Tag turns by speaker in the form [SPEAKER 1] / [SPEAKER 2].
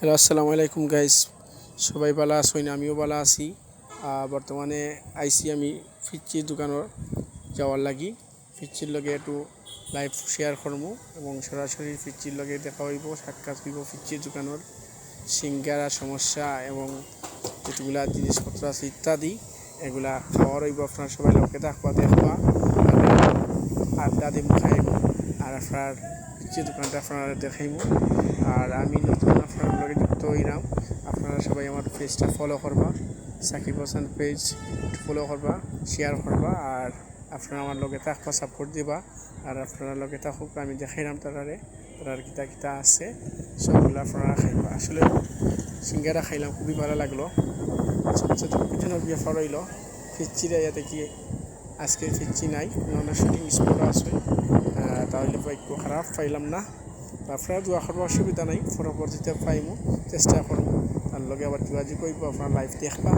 [SPEAKER 1] Hello, আসসালামু আলাইকুম guys. সবাই ভালো আছেন? আমিও ভালো আছি। বর্তমানে আইসি আমি ফিচ্চির দোকানের যাওয়ার লাগি। ফিচ্চির লগে একটু লাইভ শেয়ার করবো এবং সরাসরি ফিচ্চির লগে দেখা হইব, সাক্ষাৎ হইব। ফিচ্চির দোকানের সিঙ্গারা সমস্যা এবং যেগুলা জিনিসপত্র আছে ইত্যাদি এগুলা খাওয়ার হইব। আপনার সবাই লোকে দেখবা আড্ডা দিব, খাইব আর আপনার ফিচ্চির দোকানটা আপনারা দেখাইব। আর আমি নতুন আপনার লগে যুক্ত হইলাম। আপনারা সবাই আমার পেজটা ফলো করবা, সাকিব হোসেন পেজ ফলো করবা, শেয়ার করবা আর আপনারা আমার লগে থাকবা, সাপোর্ট দিবা। আর আপনারা লগে থাকুক, আমি দেখাইলাম তারার কিতা কিতা আছে সবগুলো আপনারা খাইবা। আসলে সিঙ্গারা খাইলাম, খুবই ভালো লাগলো। সবচেয়ে দুঃখজনক ব্যাপার হইল ফিচ্চিরা ইয়াতে কি আজকে ফিচ্চি নাই, অনেক শুটিং স্পট আছে, তাহলে একটু খারাপ পাইলাম না। আপনারা দোয়া করবো, অসুবিধা নাই, পরবর্তীতে পাইমু, চেষ্টা করবো। তার লগে আবার যোগাযোগ করবো, আপনার লাইভ দেখবা।